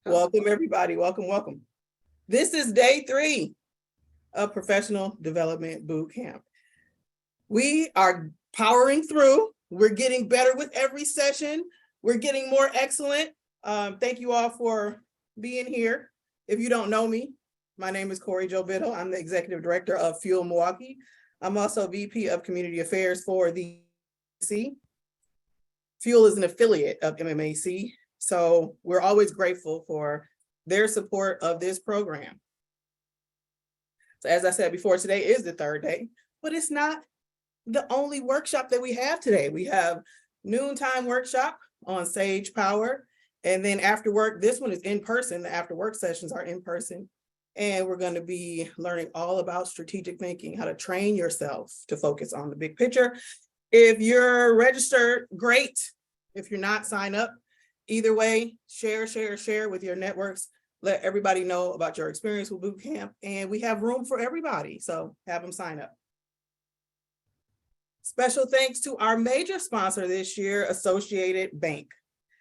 Welcome, everybody. Welcome, welcome. This is day 3 of Professional Development Bootcamp. We are powering through. We're getting better with every session. We're getting more excellent. Thank you all for being here. If you don't know me, my name is Corey Jo Biddle. I'm the Executive Director of Fuel Milwaukee. I'm also VP of Community Affairs for the MMAC. Fuel is an affiliate of MMAC. So we're always grateful for their support of this program. So as I said before, today is the 3rd day, but it's not the only workshop that we have today. We have noontime workshop on Sage Power. And then after work, this one is in person. The after work sessions are in person. And we're going to be learning all about strategic thinking, how to train yourself to focus on the big picture. If you're registered, great. If you're not, sign up. Either way, share with your networks. Let everybody know about your experience with Bootcamp, and we have room for everybody, so have them sign up. Special thanks to our major sponsor this year, Associated Bank.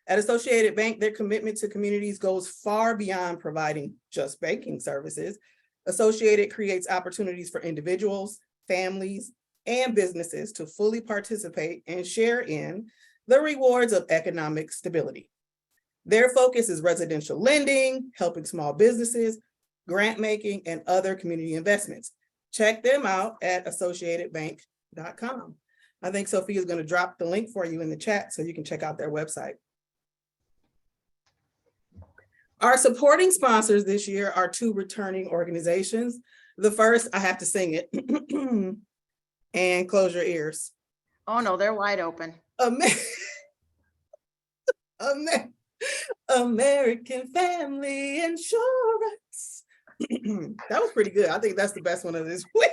At Associated Bank, their commitment to communities goes far beyond providing just banking services. Associated creates opportunities for individuals, families, and businesses to fully participate and share in the rewards of economic stability. Their focus is residential lending, helping small businesses, grant making, and other community investments. Check them out at associatedbank.com. I think Sophia is going to drop the link for you in the chat so you can check out their website. Our supporting sponsors this year are 2 returning organizations. The first, I have to sing it, and close your ears. Oh no, they're wide open. American Family Insurance. That was pretty good. I think that's the best one of this week.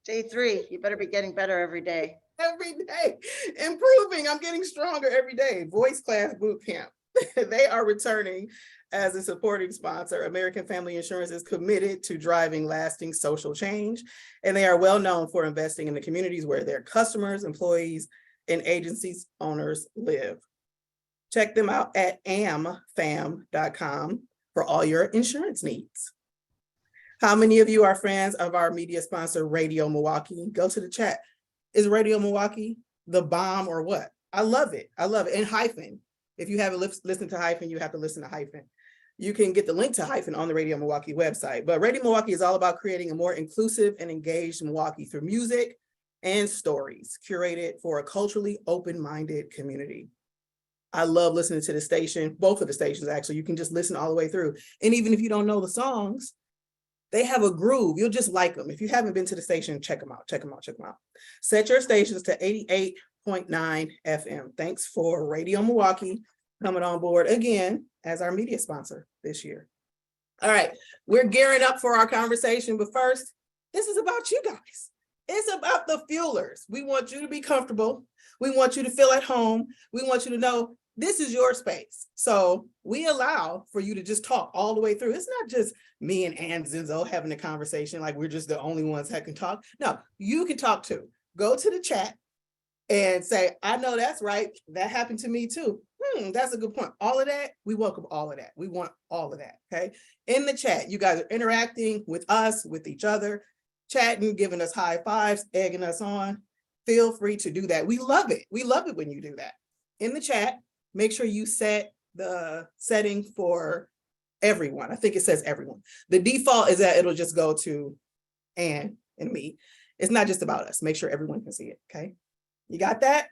Day 3, you better be getting better every day. Every day, improving. I'm getting stronger every day. Voice Class Bootcamp. They are returning as a supporting sponsor. American Family Insurance is committed to driving lasting social change, and they are well known for investing in the communities where their customers, employees, and agencies owners live. Check them out at amfam.com for all your insurance needs. How many of you are fans of our media sponsor, Radio Milwaukee? Go to the chat. Is Radio Milwaukee the bomb or what? I love it. I love it. And Hyphen. If you haven't listened to Hyphen, you have to listen to Hyphen. You can get the link to Hyphen on the Radio Milwaukee website. But Radio Milwaukee is all about creating a more inclusive and engaged Milwaukee through music and stories curated for a culturally open-minded community. I love listening to the station, both of the stations actually. You can just listen all the way through. And even if you don't know the songs, they have a groove. You'll just like them. If you haven't been to the station, check them out. Set your stations to 88.9 FM. Thanks for Radio Milwaukee coming on board again as our media sponsor this year. All right, we're gearing up for our conversation, but first, this is about you guys. It's about the fuelers. We want you to be comfortable. We want you to feel at home. We want you to know this is your space. So we allow for you to just talk all the way through. It's not just me and Zizzo having a conversation like we're just the only ones that can talk. No, you can talk too. Go to the chat and say, I know that's right. That happened to me too. That's a good point. All of that, we welcome all of that. We want all of that, okay? In the chat, you guys are interacting with us, with each other, chatting, giving us high fives, egging us on. Feel free to do that. We love it. We love it when you do that. In the chat, make sure you set the setting for everyone. I think it says everyone. The default is that it'll just go to Ann and me. It's not just about us. Make sure everyone can see it, okay? You got that?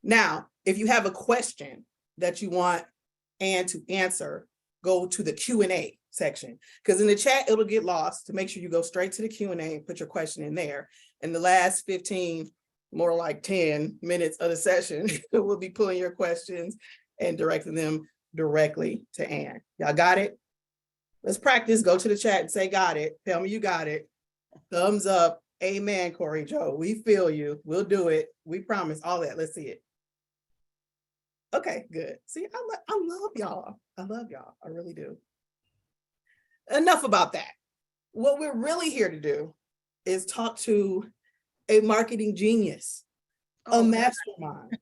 Now, if you have a question that you want Ann to answer, go to the Q&A section, because in the chat, it'll get lost. To make sure you go straight to the Q&A and put your question in there. In the last 15, more like 10 minutes of the session, we'll be pulling your questions and directing them directly to Ann. Y'all got it? Let's practice. Go to the chat and say, got it. Tell me you got it. Thumbs up. Amen, Corey Jo. We feel you. We'll do it. We promise all that. Let's see it. Okay, good. See, I love y'all. I love y'all. I really do. Enough about that. What we're really here to do is talk to a marketing genius, a mastermind,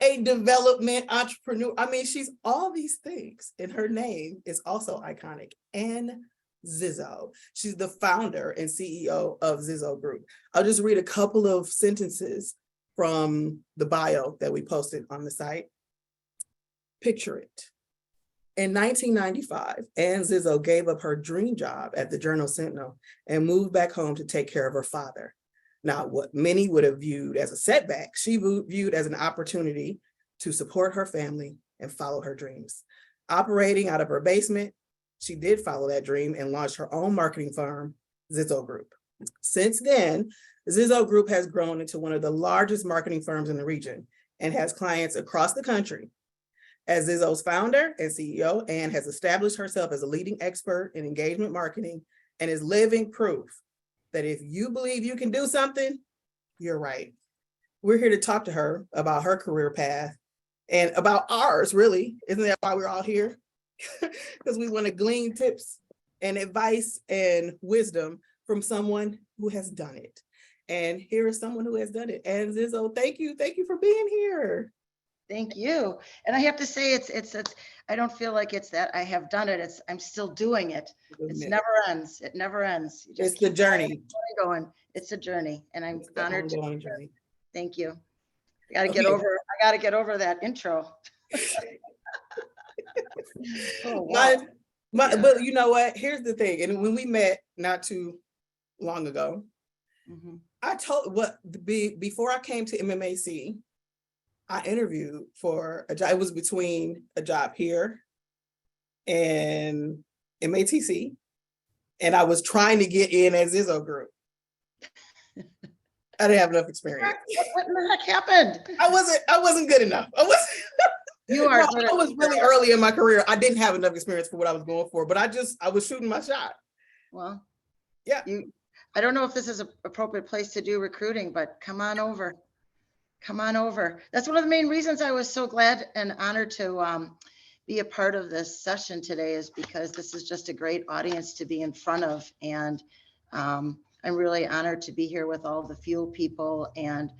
a development entrepreneur. I mean, she's all these things, and her name is also iconic. And Zizzo. She's the founder and CEO of Zizzo Group. I'll just read a couple of sentences from the bio that we posted on the site. Picture it. In 1995, Ann Zizzo gave up her dream job at the Journal Sentinel and moved back home to take care of her father. Now, what many would have viewed as a setback, she viewed as an opportunity to support her family and follow her dreams. Operating out of her basement, she did follow that dream and launched her own marketing firm, Zizzo Group. Since then, Zizzo Group has grown into one of the largest marketing firms in the region and has clients across the country. As Zizzo's founder and CEO, Ann has established herself as a leading expert in engagement marketing and is living proof that if you believe you can do something, you're right. We're here to talk to her about her career path and about ours, really. Isn't that why we're all here? Because we want to glean tips and advice and wisdom from someone who has done it. And here is someone who has done it. And Zizzo, thank you. Thank you for being here. Thank you. And I have to say, it's I don't feel like it's that I have done it. I'm still doing it. It never ends. It never ends. It's the journey. Going. It's a journey, and I'm honored to. Journey. Thank you. I got to get over that intro. Oh, wow. But you know what? Here's the thing. And when we met not too long ago, I told before I came to MMAC, I interviewed for a job. It was between a job here and MATC, and I was trying to get in at Zizzo Group. I didn't have enough experience. What in the heck happened? I wasn't good enough. I was really early in my career. I didn't have enough experience for what I was going for, but I was shooting my shot. Well, yeah. I don't know if this is an appropriate place to do recruiting, but come on over. Come on over. That's one of the main reasons I was so glad and honored to be a part of this session today, is because this is just a great audience to be in front of. And I'm really honored to be here with all the Fuel people. And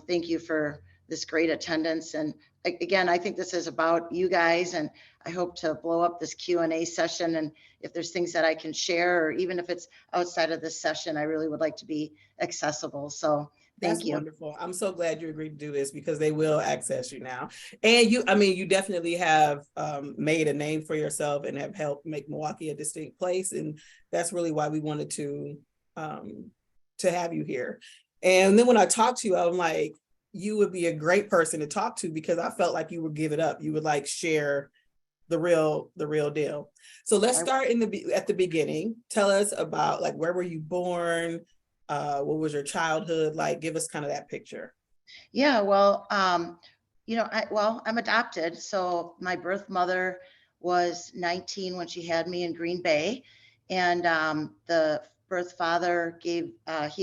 thank you for this great attendance. And again, I think this is about you guys, and I hope to blow up this Q&A session. And if there's things that I can share, or even if it's outside of this session, I really would like to be accessible. So thank you. Wonderful. I'm so glad you agreed to do this, because they will access you now. And you definitely have made a name for yourself and have helped make Milwaukee a distinct place. And that's really why we wanted to have you here. And then when I talked to you, I'm like, you would be a great person to talk to, because I felt like you would give it up. You would like share the real deal. So let's start at the beginning. Tell us about, like, where were you born? What was your childhood like? Give us kind of that picture. Yeah, well, I'm adopted. So my birth mother was 19 when she had me in Green Bay. And the birth father he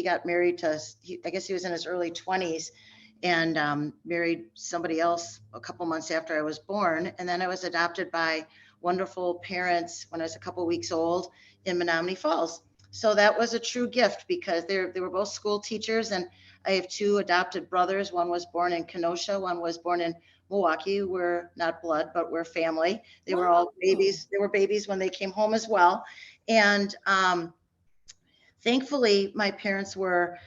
got married to, I guess he was in his early 20s, and married somebody else a couple months after I was born. And then I was adopted by wonderful parents when I was a couple weeks old in Menominee Falls. So that was a true gift, because they were both school teachers, and I have two adopted brothers. One was born in Kenosha, one was born in Milwaukee. We're not blood, but we're family. They were all babies. They were babies when they came home as well. And thankfully, my parents were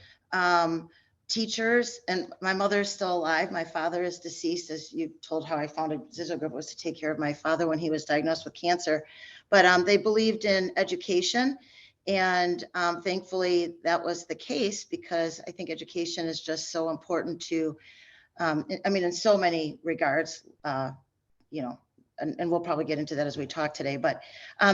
teachers, and my mother is still alive. My father is deceased. As you told, how I founded Zizzo Group was to take care of my father when he was diagnosed with cancer. But they believed in education. And thankfully that was the case, because I think education is just so important to, in so many regards, and we'll probably get into that as we talk today, but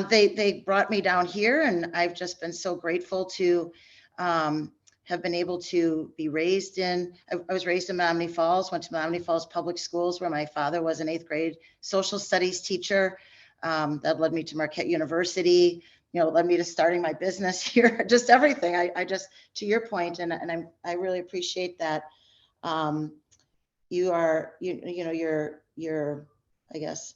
they brought me down here, and I've just been so grateful to have been able to be raised in, I was raised in Menominee Falls, went to Menominee Falls Public Schools, where my father was an 8th grade social studies teacher. That led me to Marquette University, led me to starting my business here, just everything. I just, to your point, and I really appreciate that. You're, I guess,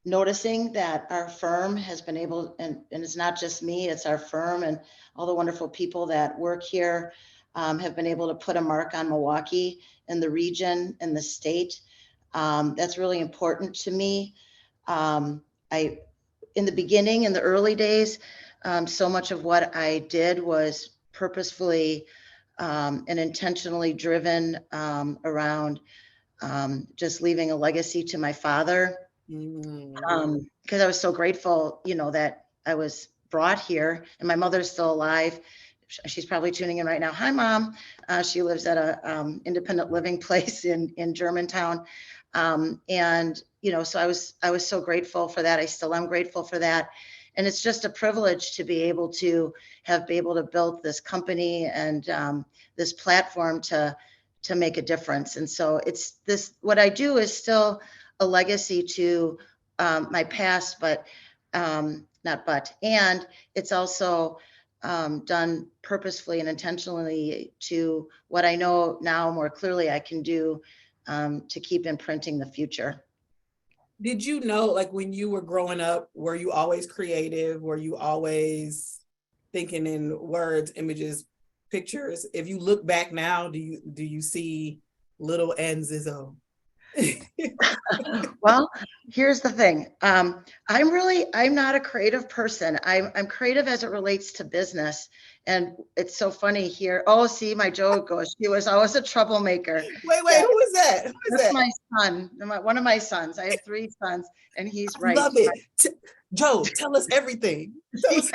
noticing that our firm has been able, and it's not just me, it's our firm and all the wonderful people that work here. have been able to put a mark on Milwaukee and the region and the state. That's really important to me. In the beginning, in the early days, so much of what I did was purposefully and intentionally driven around just leaving a legacy to my father. Because I was so grateful, that I was brought here, and my mother's still alive. She's probably tuning in right now. Hi, Mom. She lives at a independent living place in Germantown. And, so I was so grateful for that. I still am grateful for that. And it's just a privilege to be able to build this company and this platform to make a difference. And so what I do is still a legacy to my past, and it's also done purposefully and intentionally to what I know now more clearly I can do to keep imprinting the future. Did you know, like when you were growing up, were you always creative? Were you always thinking in words, images, pictures? If you look back now, do you see little N Zizzo? Well, here's the thing. I'm not a creative person. I'm creative as it relates to business. And it's so funny here. Oh, see, my joke goes, she was always a troublemaker. Wait, who is that? Who is That's that? my son, one of my sons. I have 3 sons, and he's right. Love it. Joe, tell us everything. Tell us.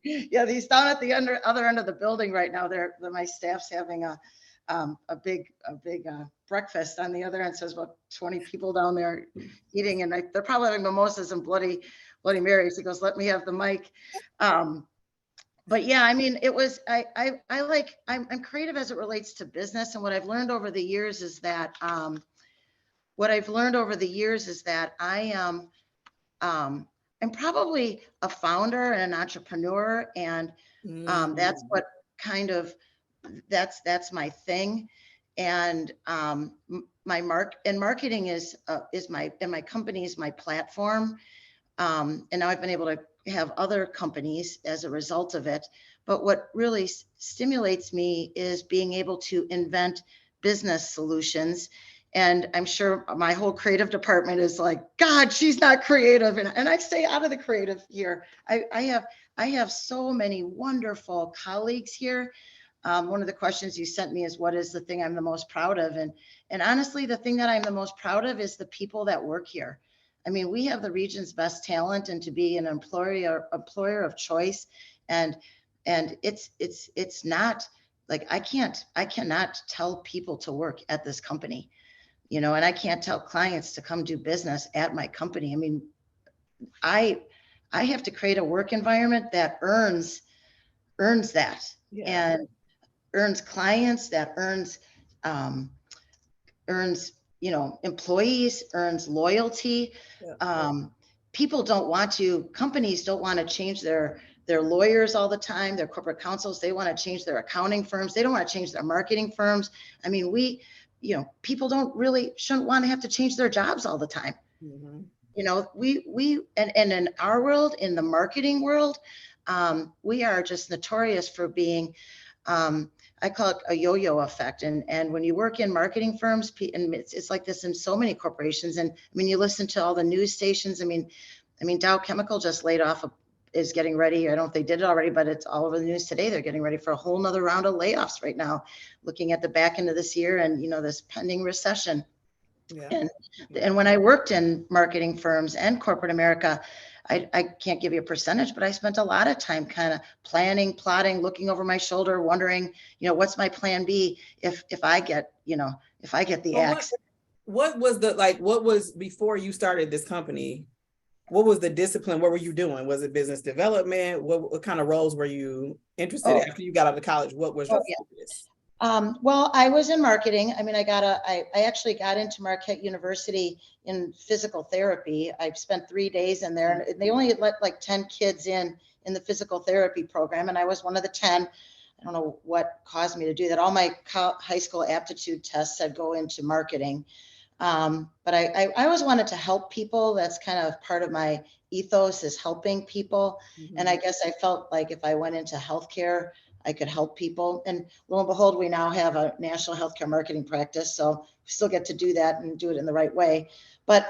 Yeah, he's down at the other end of the building right now. My staff's having a big breakfast on the other end. So there's about 20 people down there eating, and they're probably having mimosas and Bloody Marys. He goes, "Let me have the mic." But yeah, I mean, it was, I'm creative as it relates to business. And what I've learned over the years is that, I am, I'm probably a founder and an entrepreneur. And that's what kind of, that's my thing. And marketing is my company is my platform. And now I've been able to have other companies as a result of it. But what really stimulates me is being able to invent business solutions. And I'm sure my whole creative department is like, God, she's not creative. And I stay out of the creative here. I have so many wonderful colleagues here. One of the questions you sent me is, what is the thing I'm the most proud of? And honestly, the thing that I'm the most proud of is the people that work here. I mean, we have the region's best talent, and to be an employer of choice. And it's not like, I cannot tell people to work at this company, and I can't tell clients to come do business at my company. I mean, I have to create a work environment that earns that. Yeah. And earns clients, that earns employees, earns loyalty. Yeah. Companies don't want to change their lawyers all the time, their corporate counsels. They want to change their accounting firms. They don't want to change their marketing firms. I mean, people shouldn't want to have to change their jobs all the time. Mm-hmm. And in our world, in the marketing world, we are just notorious for being, I call it a yo-yo effect. And when you work in marketing firms, and it's like this in so many corporations. And I mean, you listen to all the news stations. I mean, Dow Chemical just laid off, is getting ready. I don't know if they did it already, but it's all over the news today. They're getting ready for a whole nother round of layoffs right now, looking at the back end of this year and, this pending recession. Yeah. And when I worked in marketing firms and corporate America, I can't give you a percentage, but I spent a lot of time kind of planning, plotting, looking over my shoulder, wondering, what's my plan B if I get the axe. What was before you started this company? What was the discipline? What were you doing? Was it business development? What kind of roles were you interested in after you got out of college? What was your focus? Well, I was in marketing. I mean, I actually got into Marquette University in physical therapy. I spent 3 days in there, and they only let like 10 kids in the physical therapy program. And I was one of the 10. I don't know what caused me to do that. All my high school aptitude tests said go into marketing. But I always wanted to help people. That's kind of part of my ethos, is helping people. Mm-hmm. And I guess I felt like if I went into healthcare, I could help people. And lo and behold, we now have a national healthcare marketing practice. So we still get to do that and do it in the right way. But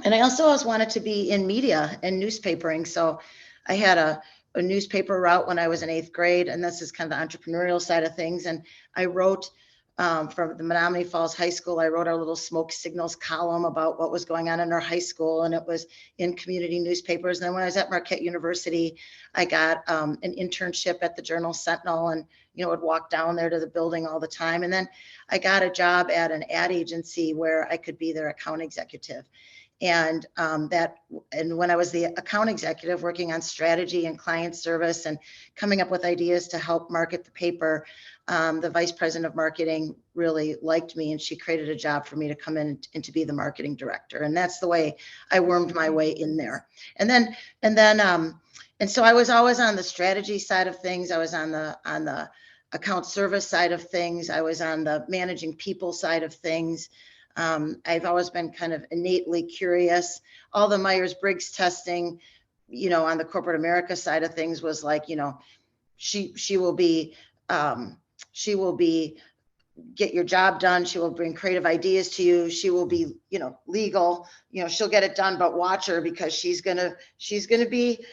and I also always wanted to be in media and newspapering. So I had a newspaper route when I was in 8th grade, and this is kind of the entrepreneurial side of things. And I wrote from the Menominee Falls High School, I wrote our little smoke signals column about what was going on in our high school, and it was in community newspapers. And then when I was at Marquette University, I got an internship at the Journal Sentinel, and would walk down there to the building all the time. And then I got a job at an ad agency where I could be their account executive. And when I was the account executive working on strategy and client service and coming up with ideas to help market the paper, the vice president of marketing really liked me, and she created a job for me to come in and to be the marketing director. And that's the way I wormed my way in there. And so I was always on the strategy side of things. I was on the account service side of things. I was on the managing people side of things. I've always been kind of innately curious. All the Myers-Briggs testing, on the corporate America side of things was like, she will be get your job done. She will bring creative ideas to you. She will be, legal, she'll get it done, but watch her, because she's going to be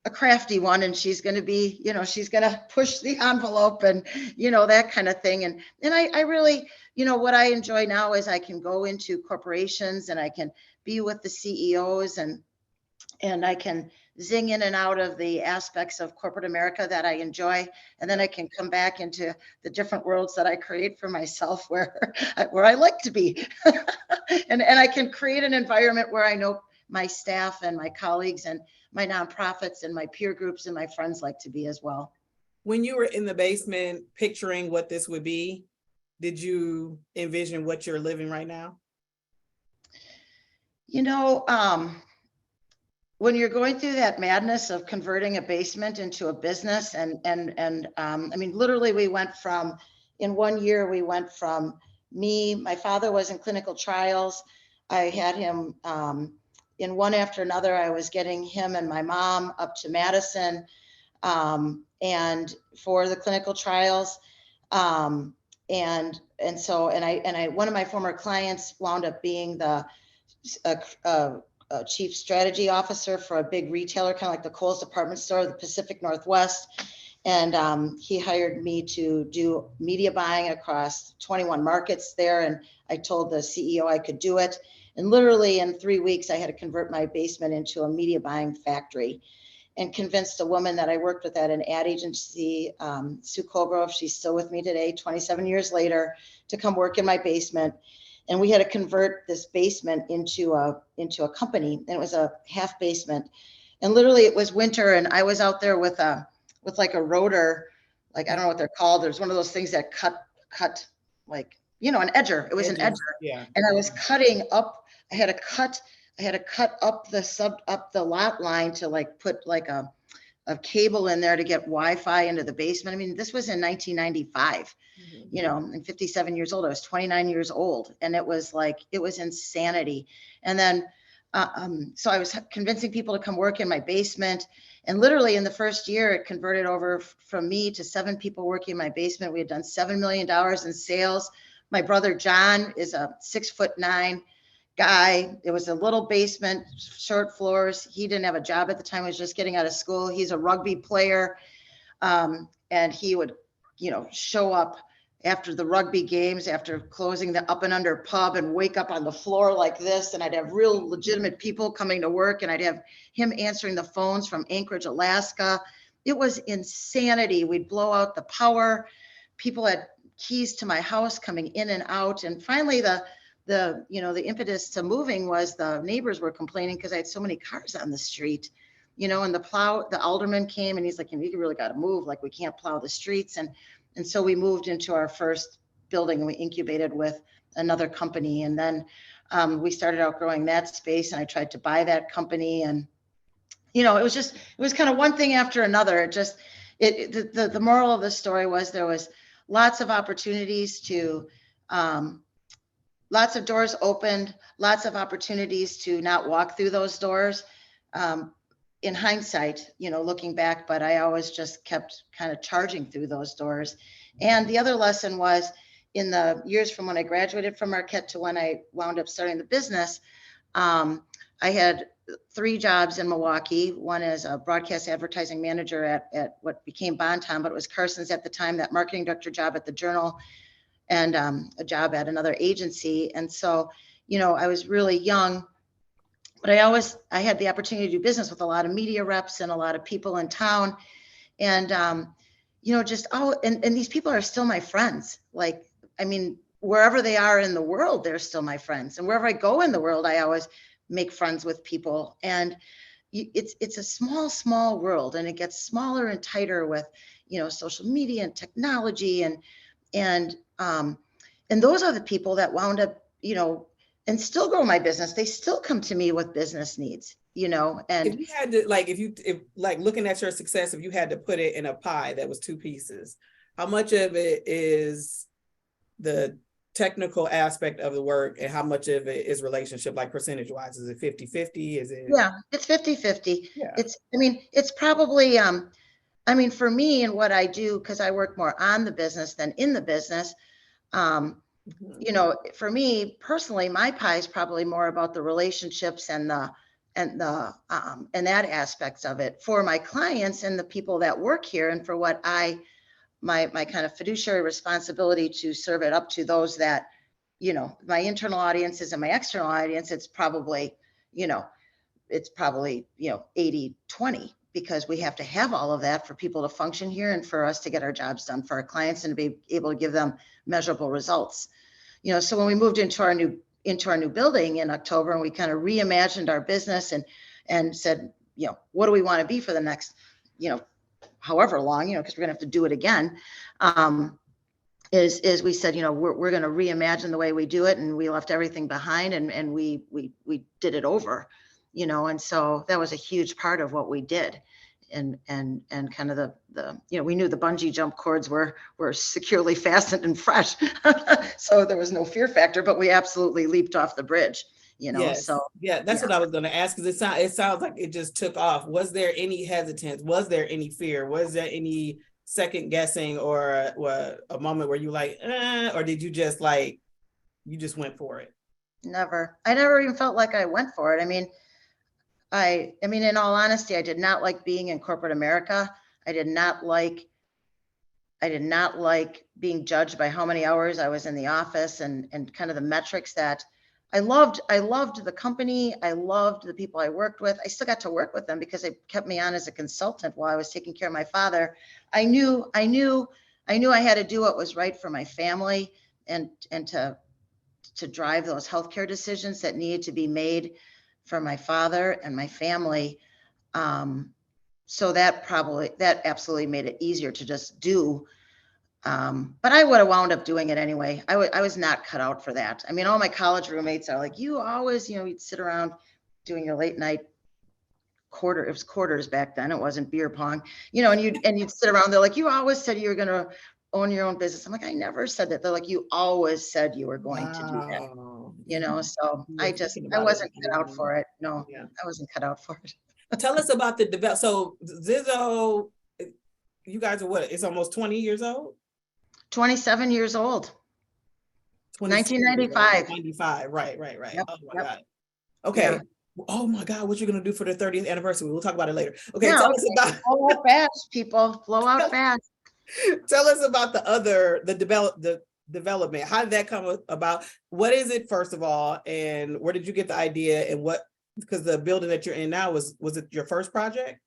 a crafty one, and she's going to be, she's going to push the envelope, and, that kind of thing. And I really, what I enjoy now is I can go into corporations and I can be with the CEOs, and I can zing in and out of the aspects of corporate America that I enjoy. And then I can come back into the different worlds that I create for myself where I like to be. and I can create an environment where I know my staff and my colleagues and my nonprofits and my peer groups and my friends like to be as well. When you were in the basement picturing what this would be, did you envision what you're living right now? When you're going through that madness of converting a basement into a business, and I mean, literally we went from, in 1 year, we went from my father was in clinical trials. I had him in one after another. I was getting him and my mom up to Madison and for the clinical trials. And one of my former clients wound up being the chief strategy officer for a big retailer, kind of like the Kohl's department store, the Pacific Northwest. And he hired me to do media buying across 21 markets there. And I told the CEO I could do it. And literally in 3 weeks, I had to convert my basement into a media buying factory, and convinced a woman that I worked with at an ad agency, Sue Colgrove, she's still with me today, 27 years later, to come work in my basement. And we had to convert this basement into a company, and it was a half basement. And literally it was winter, and I was out there with like a rotor, like, I don't know what they're called. There's one of those things that cut like, an edger. It was an edger. Yeah. And I was cutting up. I had to cut up the lot line to like put like a cable in there to get Wi-Fi into the basement. I mean, this was in 1995. I'm 57 years old. I was 29 years old, and it was insanity. And then, so I was convincing people to come work in my basement, and literally in the first year, it converted over from me to 7 people working in my basement. We had done $7 million in sales. My brother John is a 6'9" guy. It was a little basement, short floors. He didn't have a job at the time. He was just getting out of school. He's a rugby player. And he would, show up after the rugby games, after closing the Up and Under pub, and wake up on the floor like this. And I'd have real legitimate people coming to work, and I'd have him answering the phones from Anchorage, Alaska. It was insanity. We'd blow out the power. People had keys to my house coming in and out. And finally, the impetus to moving was the neighbors were complaining because I had so many cars on the street, and the alderman came, and he's like, you really got to move. Like, we can't plow the streets. And so we moved into our first building, and we incubated with another company. And then we started outgrowing that space, and I tried to buy that company. And, it was kind of one thing after another. The moral of the story was there was lots of opportunities lots of doors opened, lots of opportunities to not walk through those doors. in hindsight, looking back, but I always just kept kind of charging through those doors. And the other lesson was in the years from when I graduated from Marquette to when I wound up starting the business, I had 3 jobs in Milwaukee. One as a broadcast advertising manager at what became Bonton, but it was Carson's at the time, that marketing director job at the Journal, and a job at another agency. And so, I was really young, but I had the opportunity to do business with a lot of media reps and a lot of people in town. And, and these people are still my friends. Like, I mean, wherever they are in the world, they're still my friends. And wherever I go in the world, I always make friends with people. And it's a small world, and it gets smaller and tighter with, social media and technology. And those are the people that wound up, and still grow my business. They still come to me with business needs, and if you had to, if looking at your success, if you had to put it in a pie that was 2 pieces, how much of it is the technical aspect of the work and how much of it is relationship, like percentage wise? Is it 50-50? Is it? Yeah, it's 50-50. Yeah. It's probably, for me and what I do, because I work more on the business than in the business, for me personally, my pie is probably more about the relationships and that aspects of it for my clients and the people that work here, and for what my kind of fiduciary responsibility to serve it up to those that, my internal audiences and my external audience. It's probably 80-20, because we have to have all of that for people to function here and for us to get our jobs done for our clients and to be able to give them measurable results. So when we moved into our new building in October, and we kind of reimagined our business and said, what do we want to be for the next, however long, because we're going to have to do it again. Is we said, we're going to reimagine the way we do it, and we left everything behind, and we did it over, and so that was a huge part of what we did. And kind of the we knew the bungee jump cords were securely fastened and fresh. So there was no fear factor, but we absolutely leaped off the bridge, Yes. so. Yeah, that's what I was going to ask, because it sounds like it just took off. Was there any hesitance? Was there any fear? Was there any second guessing, or a moment where you or did you just you just went for it? Never. I never even felt like I went for it. I mean, in all honesty, I did not like being in corporate America. I did not like being judged by how many hours I was in the office, and kind of the metrics that I loved the company. I loved the people I worked with. I still got to work with them because they kept me on as a consultant while I was taking care of my father. I knew I had to do what was right for my family, and to drive those healthcare decisions that needed to be made for my father and my family. So that absolutely made it easier to just do. But I would have wound up doing it anyway. I was not cut out for that. I mean, all my college roommates are like, you always, you'd sit around doing your late night it was quarters back then. It wasn't beer pong, and you'd sit around. They're like, you always said you were going to own your own business. I'm like, I never said that. They're like, you always said you were going to do that, so I wasn't cut out for it. No, yeah. I wasn't cut out for it. Tell us about the so Zizzo, you guys are what? It's almost 20 years old? 27 years old. 1995. 95, right. Yep, oh my God. Okay. Yeah. Oh my God, what you're gonna do for the 30th anniversary? We'll talk about it later. Okay, yeah, tell us about flow out fast, people. Flow out fast. Tell us about the development. How did that come about? What is it, first of all, and where did you get the idea, and because the building that you're in now, was it your first project?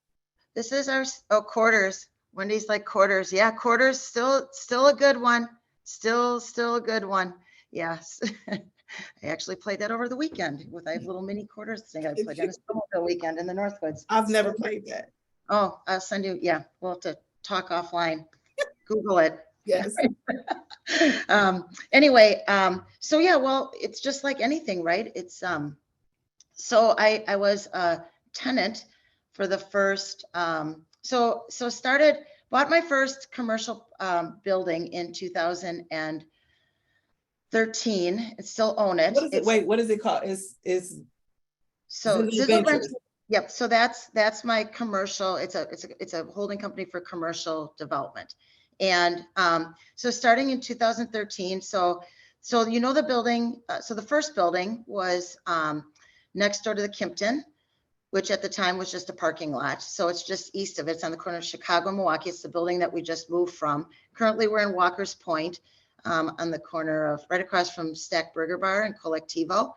This is our quarters. Wendy's like quarters. Yeah, quarters still a good one. Still a good one. Yes. I actually played that over the weekend with a little mini quarters thing. I played on a snowmobile weekend in the Northwoods. I've never played that. Oh, I'll send you. Yeah, we'll have to talk offline. Google it. Yes. Anyway, so yeah, well, it's just like anything, right? It's so I was a tenant for the first bought my first commercial building in 2013. I still own it. What is it? Wait, what is it called? Zizzo Ventures. Yep. So that's my commercial. It's a holding company for commercial development. And so starting in 2013, so you know the building. So the first building was next door to the Kimpton, which at the time was just a parking lot. So it's just east of it. It's on the corner of Chicago and Milwaukee. It's the building that we just moved from. Currently, we're in Walker's Point, on the corner of right across from Stack Burger Bar and Collectivo.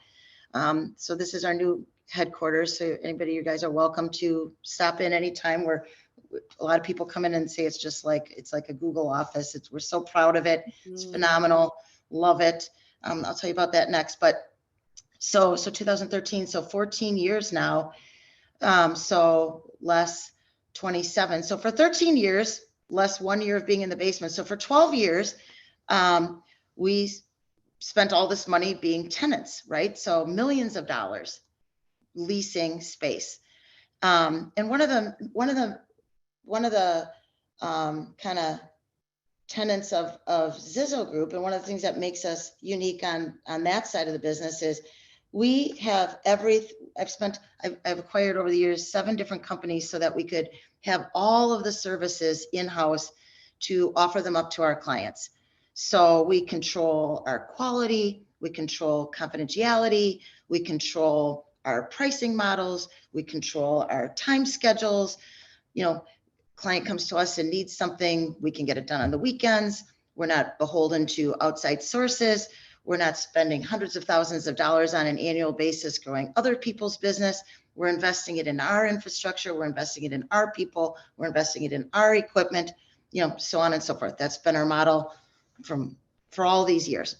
So this is our new headquarters. So anybody, you guys are welcome to stop in anytime. Where a lot of people come in and say it's like a Google office. We're so proud of it. It's phenomenal. Love it. I'll tell you about that next. But so 2013, so 14 years now. So less 27. So for 13 years, less 1 year of being in the basement. So for 12 years, we spent all this money being tenants, right? So millions of dollars leasing space. And one of the kind of tenants of Zizzo Group, and one of the things that makes us unique on that side of the business is we have I've acquired over the years 7 different companies so that we could have all of the services in-house to offer them up to our clients. So we control our quality, we control confidentiality, we control our pricing models, we control our time schedules. You know, client comes to us and needs something, we can get it done on the weekends. We're not beholden to outside sources. We're not spending hundreds of thousands of dollars on an annual basis growing other people's business. We're investing it in our infrastructure. We're investing it in our people. We're investing it in our equipment, you know, so on and so forth. That's been our model for all these years.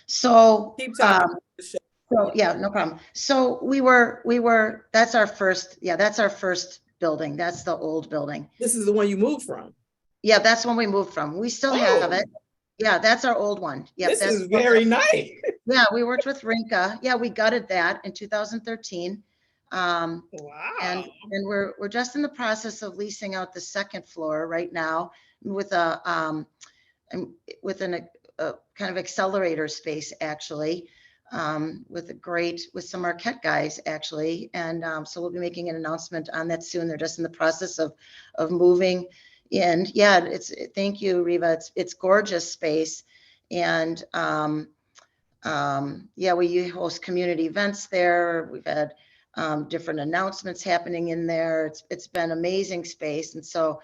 So, Keep talking. so yeah, no problem. So that's our first building. That's the old building. This is the one you moved from. Yeah, that's when we moved from. We still have it. Yeah, that's our old one. Yeah, this is very nice. Yeah, we worked with Rinka. Yeah, we gutted that in 2013. Wow. And we're just in the process of leasing out the second floor right now with a kind of accelerator space actually, with some Marquette guys actually. And so we'll be making an announcement on that soon. They're just in the process of moving in. Yeah, thank you, Reva. It's gorgeous space. And yeah, we host community events there. We've had different announcements happening in there. It's been amazing space. And so,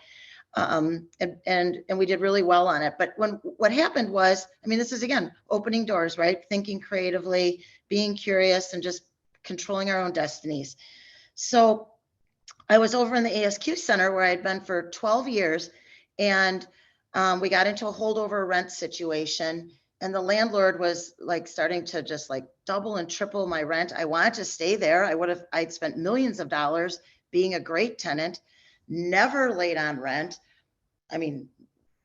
and we did really well on it. But what happened was, I mean, this is again, opening doors, right? Thinking creatively, being curious, and just controlling our own destinies. So I was over in the ASQ Center where I'd been for 12 years, and we got into a holdover rent situation. And the landlord was like starting to just like double and triple my rent. I wanted to stay there. I'd spent millions of dollars being a great tenant, never late on rent. I mean,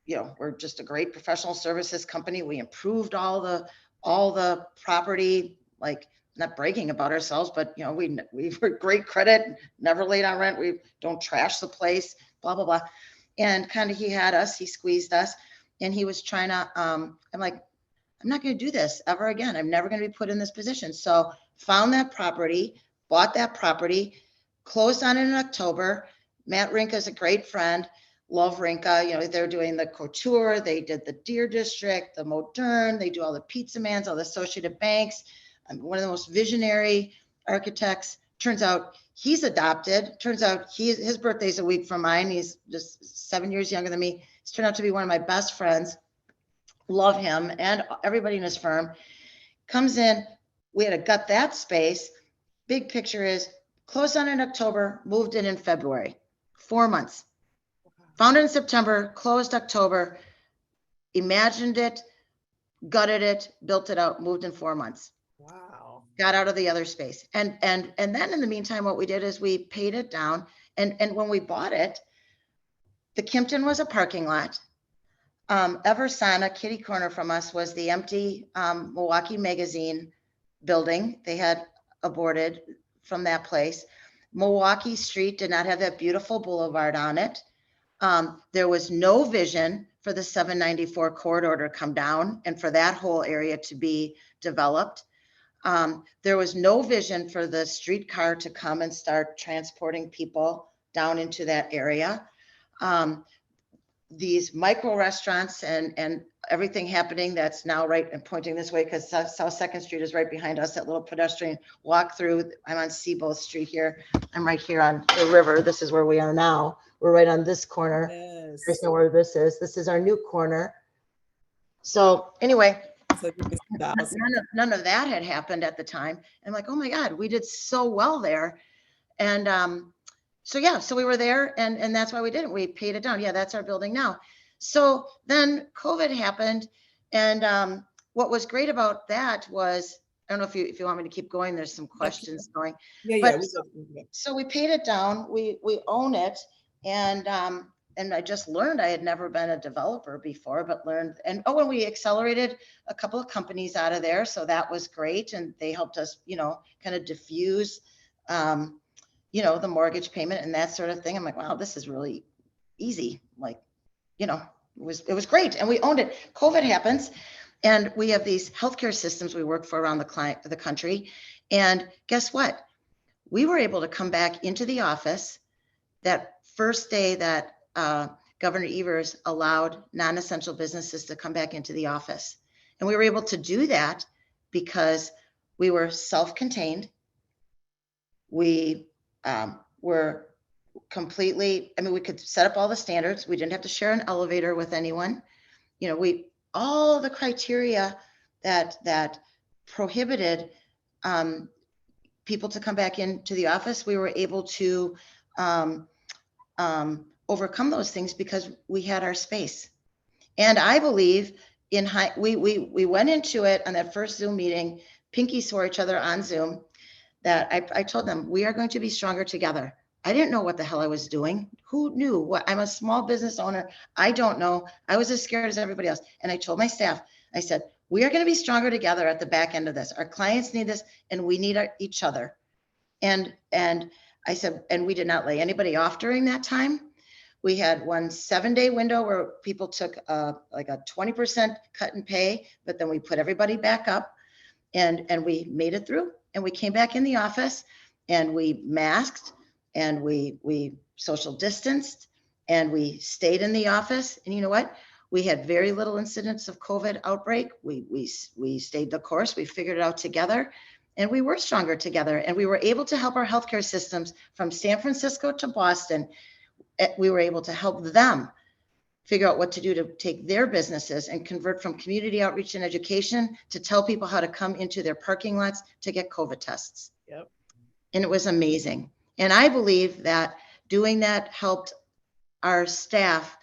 you know, we're just a great professional services company. We improved all the property, like not bragging about ourselves, but you know, we were great credit, never late on rent. We don't trash the place, blah, blah, blah. And kind of he squeezed us, and he was trying to, I'm like, I'm not going to do this ever again. I'm never going to be put in this position. So found that property, bought that property, closed on it in October. Matt Rinka is a great friend. Love Rinka. You know, they're doing the couture. They did the Deer District, the Modern. They do all the Pizza Mans, all the Associated Banks. One of the most visionary architects. Turns out he's adopted. Turns out his birthday's a week from mine. He's just 7 years younger than me. He's turned out to be one of my best friends. Love him and everybody in his firm. Comes in, we had to gut that space. Big picture is closed on in October, moved in February, 4 months. Found it in September, closed October, imagined it, gutted it, built it out, moved in 4 months. Wow. Got out of the other space. And then in the meantime, what we did is we paid it down. And when we bought it, the Kimpton was a parking lot. Eversana, kitty corner from us, was the empty Milwaukee Magazine building. They had aborted from that place. Milwaukee Street did not have that beautiful boulevard on it. There was no vision for the 794 corridor to come down and for that whole area to be developed. There was no vision for the streetcar to come and start transporting people down into that area. These micro restaurants and everything happening that's now right and pointing this way, because South Second Street is right behind us, that little pedestrian walk through. I'm on Seaboth Street here. I'm right here on the river. This is where we are now. We're right on this corner. Yes. There's know where this is. This is our new corner. So anyway, So you can see the outside. none of that had happened at the time. And I'm like, oh my God, we did so well there. And so yeah, so we were there, and that's why we did it. We paid it down. Yeah, that's our building now. So then COVID happened, and what was great about that was, I don't know if you want me to keep going. There's some questions going. Yeah, But yeah. so we paid it down. We own it, and I just learned. I had never been a developer before, but learned. And we accelerated a couple of companies out of there, so that was great, and they helped us, kind of diffuse. The mortgage payment and that sort of thing. I'm like, wow, this is really easy. Like, it was great. And we owned it. COVID happens, and we have these healthcare systems we work for around the country. And guess what? We were able to come back into the office that first day that Governor Evers allowed non-essential businesses to come back into the office. And we were able to do that because we were self-contained. We were completely, we could set up all the standards. We didn't have to share an elevator with anyone. All the criteria that prohibited people to come back into the office, we were able to overcome those things because we had our space. And I believe we went into it on that first Zoom meeting, pinky swore each other on Zoom, that I told them, we are going to be stronger together. I didn't know what the hell I was doing. Who knew what? I'm a small business owner. I don't know. I was as scared as everybody else. And I told my staff, I said, we are going to be stronger together at the back end of this. Our clients need this, and we need each other. And I said, and we did not lay anybody off during that time. We had one 7-day window where people took like a 20% cut in pay, but then we put everybody back up, and we made it through. And we came back in the office, and we masked, and we social distanced, and we stayed in the office. And you know what? We had very little incidents of COVID outbreak. We stayed the course. We figured it out together, and we were stronger together. And we were able to help our healthcare systems from San Francisco to Boston. We were able to help them figure out what to do to take their businesses and convert from community outreach and education to tell people how to come into their parking lots to get COVID tests. Yep. And it was amazing. And I believe that doing that helped our staff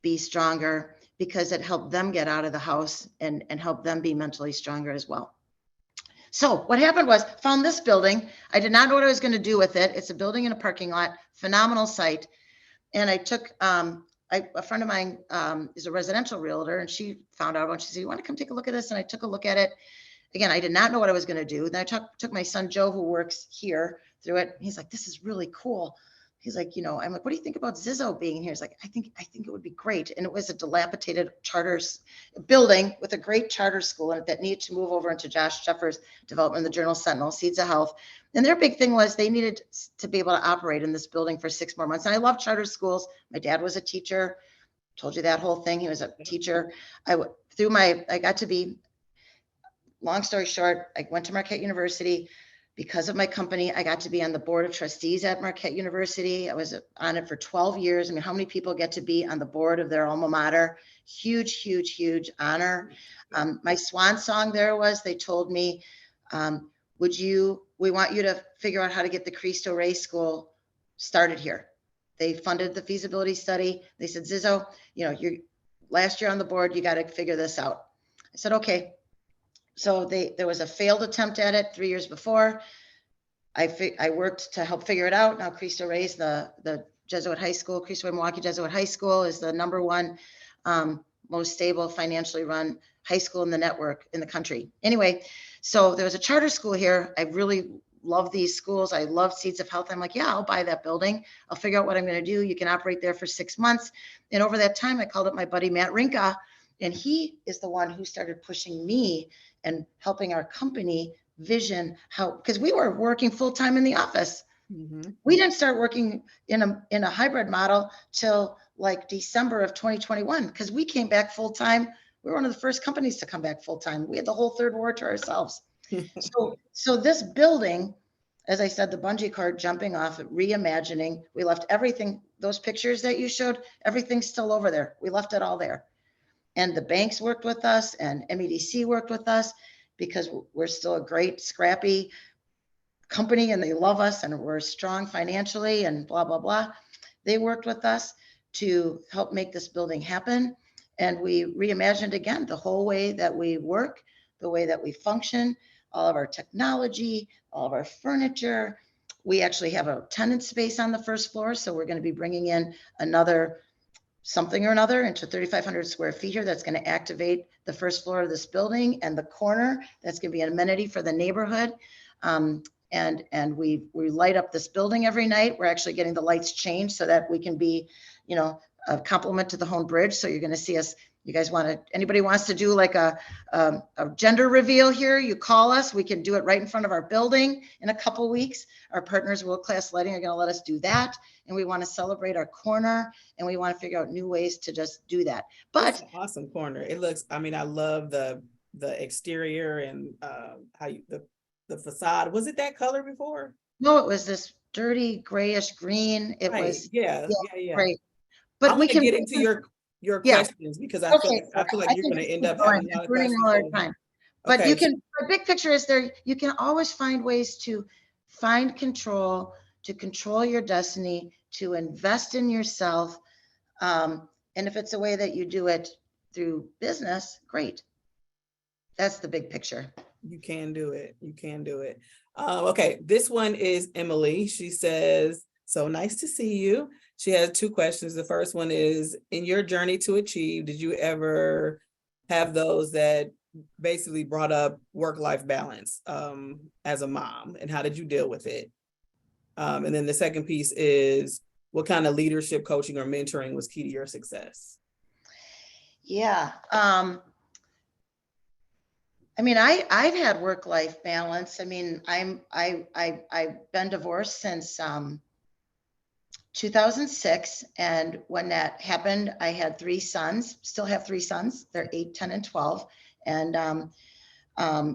be stronger because it helped them get out of the house and help them be mentally stronger as well. So what happened was, found this building. I did not know what I was going to do with it. It's a building in a parking lot, phenomenal site. And I took, a friend of mine is a residential realtor, and she found out about it. She said, you want to come take a look at this? And I took a look at it. Again, I did not know what I was going to do. Then I took my son, Joe, who works here, through it. He's like, this is really cool. He's like, I'm like, what do you think about Zizzo being here? He's like, I think it would be great. And it was a dilapidated charter building with a great charter school in it that needed to move over into Josh Sheffer's development, the Journal Sentinel, Seeds of Health. And their big thing was they needed to be able to operate in this building for 6 more months. And I love charter schools. My dad was a teacher. Told you that whole thing. He was a teacher. I got to be, long story short, I went to Marquette University. Because of my company, I got to be on the board of trustees at Marquette University. I was on it for 12 years. I mean, how many people get to be on the board of their alma mater? Huge, huge, huge honor. My swan song there was, they told me, we want you to figure out how to get the Cristo Rey School started here. They funded the feasibility study. They said, Zizzo, you're last year on the board, you got to figure this out. I said, okay. So there was a failed attempt at it 3 years before. I worked to help figure it out. Now Cristo Rey's the Jesuit high school, Cristo Rey Milwaukee Jesuit High School is the #1 most stable, financially run high school in the network in the country. Anyway, so there was a charter school here. I really love these schools. I love Seeds of Health. I'm like, yeah, I'll buy that building. I'll figure out what I'm going to do. You can operate there for 6 months. And over that time, I called up my buddy, Matt Rinka, and he is the one who started pushing me and helping our company vision how, because we were working full time in the office. Mhm. We didn't start working in a hybrid model till like December of 2021, because we came back full time. We were one of the first companies to come back full time. We had the whole third ward to ourselves. So this building, as I said, the bungee cord jumping off, reimagining, we left everything, those pictures that you showed, everything's still over there. We left it all there. And the banks worked with us and MEDC worked with us because we're still a great, scrappy company and they love us and we're strong financially and blah, blah, blah. They worked with us to help make this building happen. And we reimagined again the whole way that we work, the way that we function, all of our technology, all of our furniture. We actually have a tenant space on the first floor. So we're going to be bringing in another something or another into 3,500 square feet here that's going to activate the first floor of this building and the corner. That's going to be an amenity for the neighborhood. And we light up this building every night. We're actually getting the lights changed so that we can be, you know, a complement to the Home Bridge. So you're going to see us. You guys want to, anybody wants to do like a gender reveal here, you call us. We can do it right in front of our building in a couple weeks. Our partners, World Class Lighting, are going to let us do that. And we want to celebrate our corner and we want to figure out new ways to just do that. But it's an awesome corner. It looks, I mean, I love the exterior and how you, the facade. Was it that color before? no, it was this dirty grayish green. It Right. was Yeah. great. I But we want to can, get into your yeah. questions because I Okay, feel like I you're think going we to end keep up going. having a I'm lot of burning questions. all our time. But Okay. you can, the big picture is there, you can always find ways to find control, to control your destiny, to invest in yourself. And if it's a way that you do it through business, great. That's the big picture. You can do it. You can do it. Okay, this one is Emily. She says, so nice to see you. She has two questions. The first one is, in your journey to achieve, did you ever have those that basically brought up work-life balance as a mom? And how did you deal with it? And then the second piece is, what kind of leadership coaching or mentoring was key to your success? Yeah. I mean, I've had work-life balance. I mean, I've been divorced since 2006. And when that happened, I had three sons, still have three sons. They're 8, 10, and 12. And,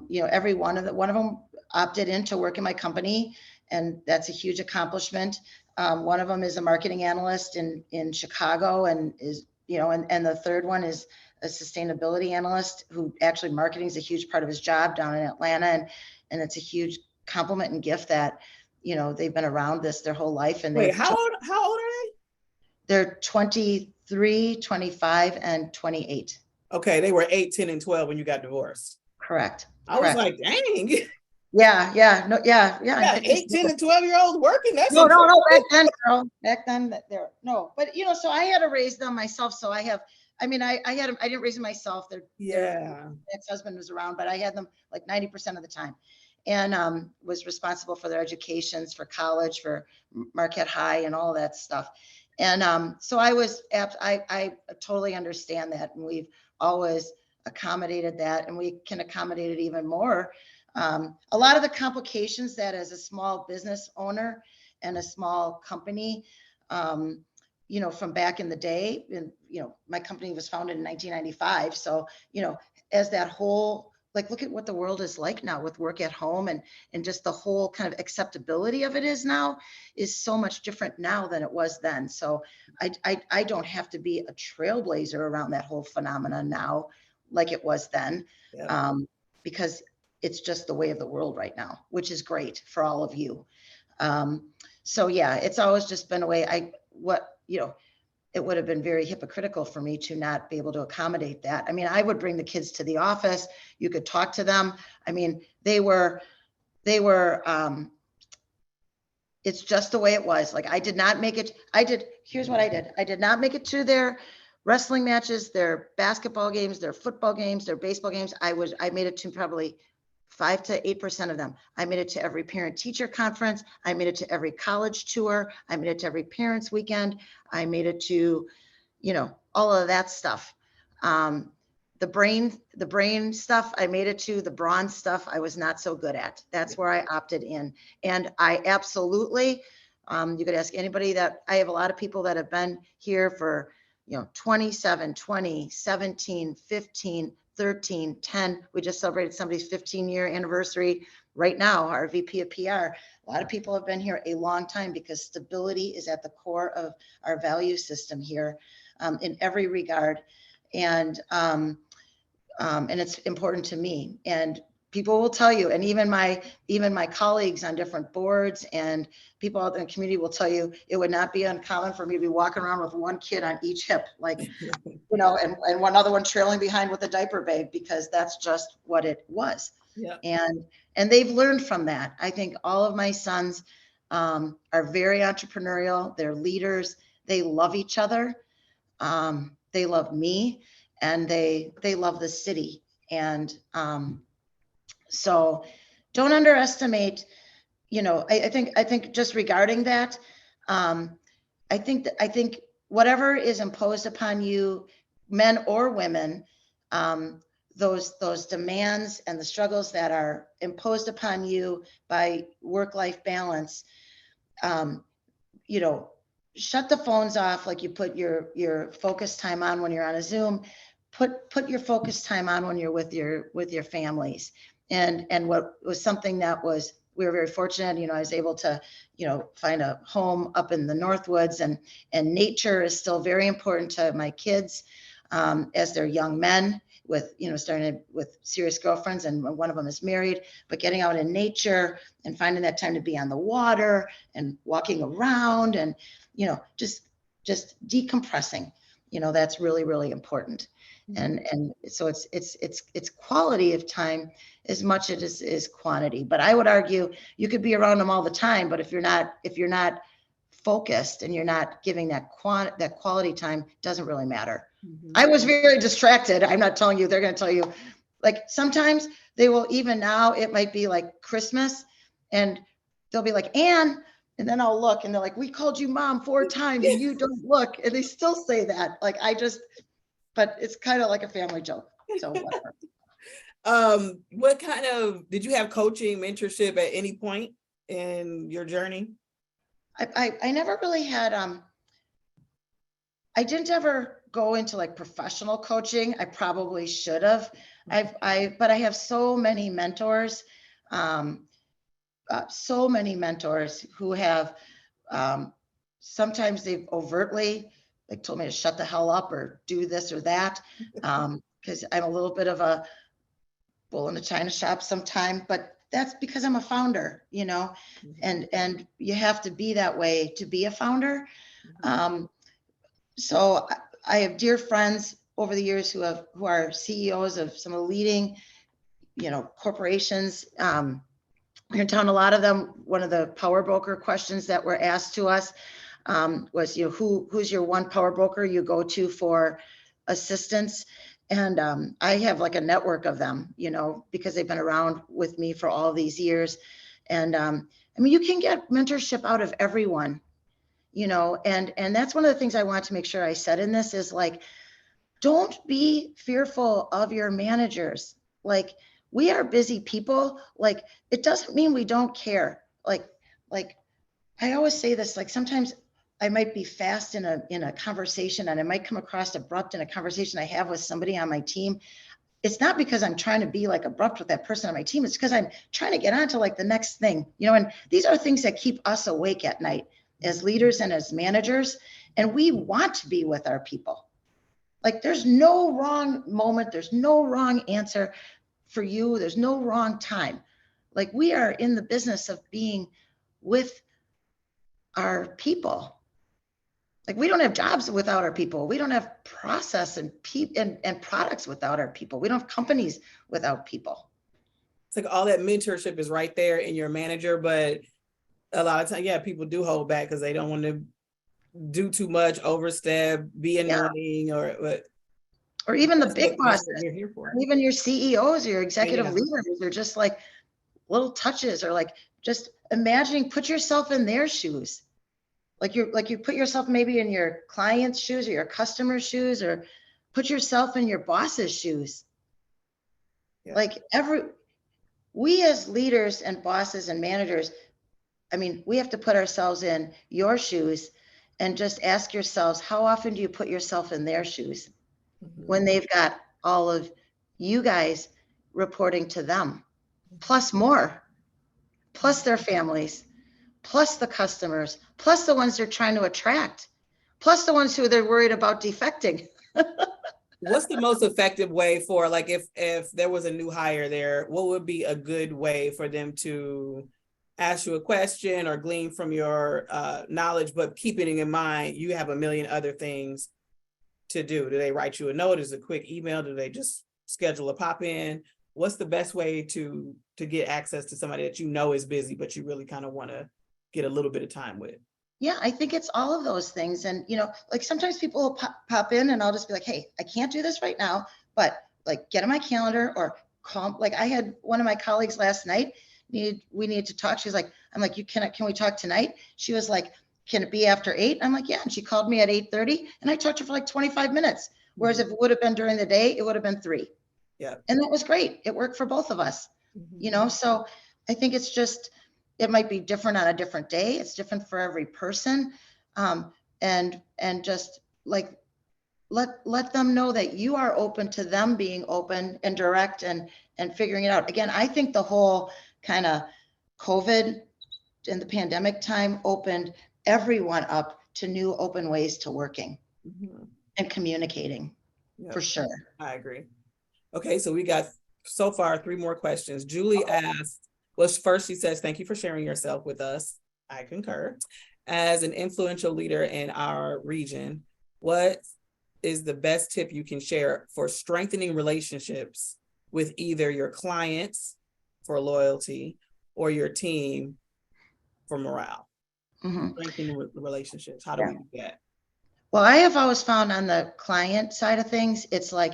you know, every one of them opted in to work in my company. And that's a huge accomplishment. One of them is a marketing analyst in Chicago and is, you know, and the third one is a sustainability analyst who actually marketing is a huge part of his job down in Atlanta. And it's a huge compliment and gift that, you know, they've been around this their whole life. And Wait, how old are they're 23, 25, and 28. they? Okay, they were 8, 10, and 12 when you got divorced. Correct. I was like, dang. Yeah. No, yeah. Yeah, 8, 10, and 12-year-olds working. That's No, impressive. back then, girl. Back then, there, no. But you know, so I had to raise them myself. So I didn't raise them myself. Their ex-husband was around, but I had them like 90% of the time, and was responsible for their educations, for college, for Marquette High, and all that stuff. And so I totally understand that, and we've always accommodated that, and we can accommodate it even more. A lot of the complications that as a small business owner and a small company, you know, from back in the day, and, you know, my company was founded in 1995. So, you know, as that whole, like, look at what the world is like now with work at home and just the whole kind of acceptability of it is now is so much different now than it was then. So I don't have to be a trailblazer around that whole phenomenon now, like it was then, because it's just the way of the world right now, which is great for all of you. So yeah, it's always just been a way it would have been very hypocritical for me to not be able to accommodate that. I mean, I would bring the kids to the office. You could talk to them. I mean, they were, it's just the way it was. Like, I did not make it. Here's what I did. I did not make it to their wrestling matches, their basketball games, their football games, their baseball games. I made it to probably 5 to 8% of them. I made it to every parent teacher conference. I made it to every college tour. I made it to every parents weekend. I made it to, you know, all of that stuff. The the brain stuff, I made it to. The bronze stuff, I was not so good at. That's where I opted in. And I absolutely, you could ask anybody that I have a lot of people that have been here for, 27, 20, 17, 15, 13, 10. We just celebrated somebody's 15-year anniversary right now, our VP of PR. A lot of people have been here a long time because stability is at the core of our value system here, in every regard. And it's important to me. And people will tell you, and even my colleagues on different boards and people out in the community will tell you, it would not be uncommon for me to be walking around with one kid on each hip, like, and one other one trailing behind with a diaper bag, because that's just what it was. Yeah. And they've learned from that. I think all of my sons are very entrepreneurial. They're leaders. They love each other. They love me, and they love the city. And so don't underestimate, I think just regarding that, I think whatever is imposed upon you, men or women, those demands and the struggles that are imposed upon you by work-life balance, shut the phones off. Like you put your focus time on when you're on a Zoom, put your focus time on when you're with your families. And what was something that we were very fortunate, I was able to, find a home up in the Northwoods, and nature is still very important to my kids, as they're young men with, starting with serious girlfriends, and one of them is married, but getting out in nature and finding that time to be on the water and walking around and, just decompressing, that's really, really important. And so it's quality of time as much as it is quantity. But I would argue you could be around them all the time, but if you're not focused and you're not giving that quality time, it doesn't really matter. I was very distracted. I'm not telling you, they're going to tell you, like, sometimes they will, even now, it might be like Christmas and they'll be like, Ann, and then I'll look and they're like, we called you mom 4 times and you don't look. And they still say that. Like, but it's kind of like a family joke. So whatever. What kind of, did you have coaching, mentorship at any point in your journey? I never really had, I didn't ever go into like professional coaching. I probably should have. But I have so many mentors, who have, sometimes they've overtly like told me to shut the hell up or do this or that. Cause I'm a little bit of a bull in a china shop sometime, but that's because I'm a founder, and you have to be that way to be a founder. So I have dear friends over the years who are CEOs of some of the leading, corporations, here in town. A lot of them, one of the power broker questions that were asked to us, was, who's your one power broker you go to for assistance? And I have like a network of them, because they've been around with me for all these years. And you can get mentorship out of everyone, and that's one of the things I want to make sure I said in this is, like, don't be fearful of your managers. Like, we are busy people. Like, it doesn't mean we don't care. Like I always say this, like, sometimes I might be fast in a conversation and I might come across abrupt in a conversation I have with somebody on my team. It's not because I'm trying to be like abrupt with that person on my team. It's because I'm trying to get on to like the next thing, and these are things that keep us awake at night as leaders and as managers. And we want to be with our people. Like, there's no wrong moment. There's no wrong answer for you. There's no wrong time. Like, we are in the business of being with our people. Like, we don't have jobs without our people. We don't have process and products without our people. We don't have companies without people. It's like all that mentorship is right there in your manager, but a lot of times, people do hold back because they don't want to do too much, overstep, be annoying, or even the big bosses, even your CEOs or your executive leaders are just like little touches, or like just imagining, put yourself in their shoes. Like you put yourself maybe in your client's shoes or your customer's shoes, or Put yourself in your boss's shoes. Yeah. Like we as leaders and bosses and managers, I mean, we have to put ourselves in your shoes and just ask yourselves, how often do you put yourself in their shoes when they've got all of you guys reporting to them, plus more, plus their families, plus the customers, plus the ones they're trying to attract, plus the ones who they're worried about defecting. What's the most effective way for, like, if there was a new hire there, what would be a good way for them to ask you a question or glean from your knowledge, but keeping in mind you have a million other things to do? Do they write you a note? Is it a quick email? Do they just schedule a pop in? What's the best way to get access to somebody that you know is busy, but you really kind of want to get a little bit of time with? Yeah, I think it's all of those things. And, like sometimes people will pop in and I'll just be like, hey, I can't do this right now, but like get on my calendar or call. Like I had one of my colleagues last night, we needed to talk. She's like, I'm like, can we talk tonight? She was like, can it be after 8? I'm like, yeah. And she called me at 8:30 and I talked to her for like 25 minutes. Whereas if it would have been during the day, it would have been 3. Yeah. And that was great. It worked for both of us, so I think it's just, it might be different on a different day. It's different for every person. And just like, let them know that you are open to them being open and direct and figuring it out. Again, I think the whole kind of COVID and the pandemic time opened everyone up to new open ways to working and communicating. Yep. For sure. I agree. Okay, so we got so far 3 more questions. Julie asked, well, first she says, thank you for sharing yourself with us. I concur. As an influential leader in our region, what is the best tip you can share for strengthening relationships with either your clients for loyalty or your team for morale? Strengthening relationships. How do we do that? Well, I have always found on the client side of things, it's like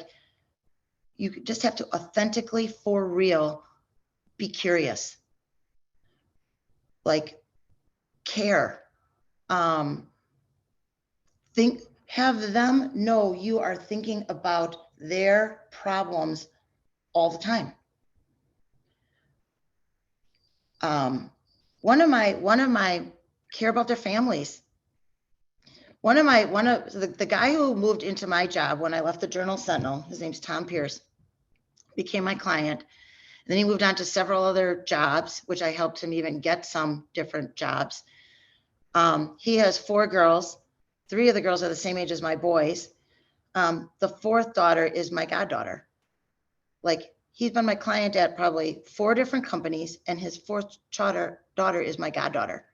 you just have to authentically, for real, be curious, like care, have them know you are thinking about their problems all the time. One of my care about their families. The guy who moved into my job when I left the Journal Sentinel, his name's Tom Pierce, became my client. And then he moved on to several other jobs, which I helped him even get some different jobs. He has 4 girls. 3 of the girls are the same age as my boys. The 4th daughter is my goddaughter. Like, he's been my client at probably 4 different companies, and his 4th daughter is my goddaughter.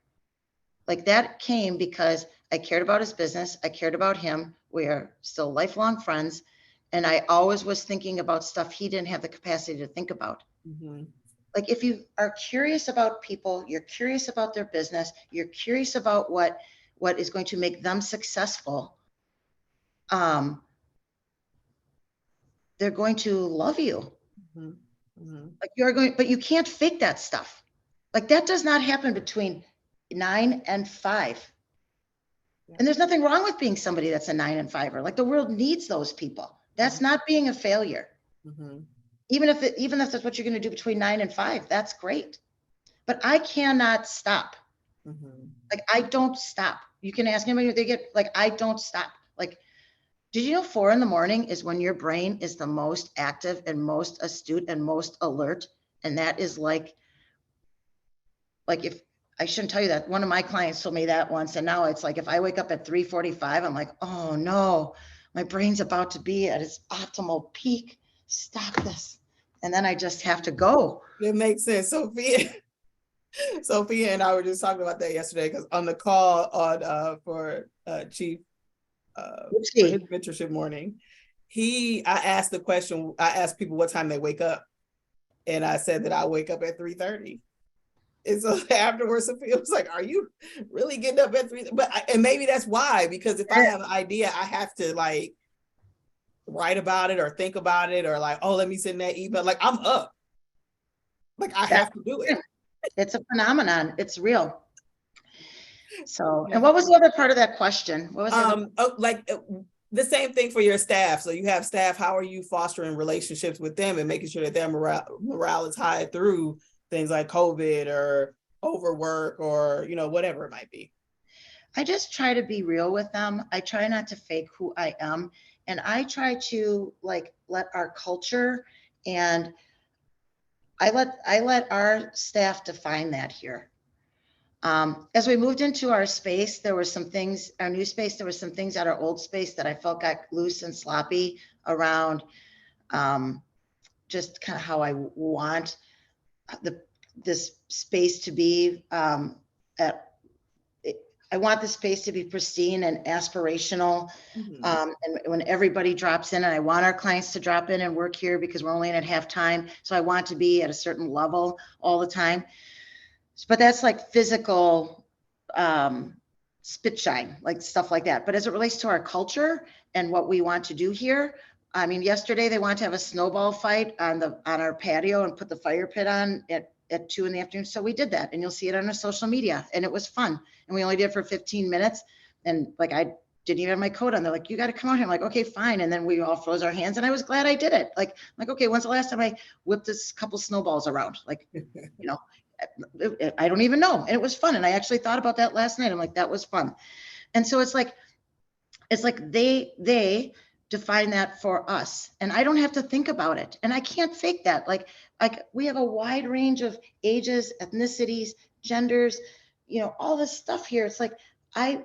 Like, that came because I cared about his business. I cared about him. We are still lifelong friends. And I always was thinking about stuff he didn't have the capacity to think about. Like, if you are curious about people, you're curious about their business, you're curious about what is going to make them successful, they're going to love you. Like, but you can't fake that stuff. Like, that does not happen between 9 and 5. And there's nothing wrong with being somebody that's a 9 and 5er. Like, the world needs those people. That's not being a failure. Even if that's what you're going to do between 9 and 5, that's great. But I cannot stop. Like, I don't stop. You can ask anybody if they get, like, I don't stop. Like, did you know 4 a.m. is when your brain is the most active and most astute and most alert? And that is like if I shouldn't tell you that. One of my clients told me that once. And now it's like, if I wake up at 3:45, I'm like, oh no, my brain's about to be at its optimal peak. Stop this. And then I just have to go. It makes sense. Sophia and I were just talking about that yesterday, because on the call on for Chief for his mentorship morning, I asked the question, I asked people what time they wake up, and I said that I wake up at 3:30. And so afterwards, Sophia was like, are you really getting up at 3? And maybe that's why, because if I have an idea, I have to like write about it or think about it, or like, oh, let me send that email. Like, I'm up. Like, I have to do it. It's a phenomenon. It's real. So, and what was the other part of that question? What was The same thing for your staff. So you have staff, how are you fostering relationships with them and making sure that their morale is high through things like COVID or overwork or, whatever it might be? I just try to be real with them. I try not to fake who I am. And I try to like let our culture and I let our staff define that here. As we moved into our space, there were some things, our new space, there were some things at our old space that I felt got loose and sloppy around just kind of how I want this space to be. I want the space to be pristine and aspirational. And when everybody drops in, and I want our clients to drop in and work here because we're only in at half time. So I want to be at a certain level all the time. But that's like physical spit shine, like stuff like that. But as it relates to our culture and what we want to do here, I mean, yesterday they wanted to have a snowball fight on our patio and put the fire pit on at 2 p.m. So we did that, and you'll see it on our social media, and it was fun. And we only did it for 15 minutes. And like, I didn't even have my coat on. They're like, you got to come out here. I'm like, okay, fine. And then we all froze our hands, and I was glad I did it. Like, okay, when's the last time I whipped this couple snowballs around? Like, I don't even know. And it was fun. And I actually thought about that last night. I'm like, that was fun. And so it's like they define that for us, and I don't have to think about it. And I can't fake that. Like we have a wide range of ages, ethnicities, genders, all this stuff here. It's like, I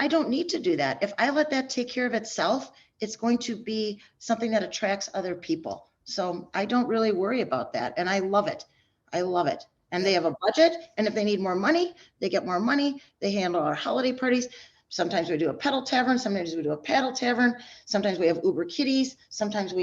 don't need to do that. If I let that take care of itself, it's going to be something that attracts other people. So I don't really worry about that. And I love it. I love it. And they have a budget. And if they need more money, they get more money. They handle our holiday parties. Sometimes we do a pedal tavern. Sometimes we do a paddle tavern. Sometimes we have Uber kitties. Sometimes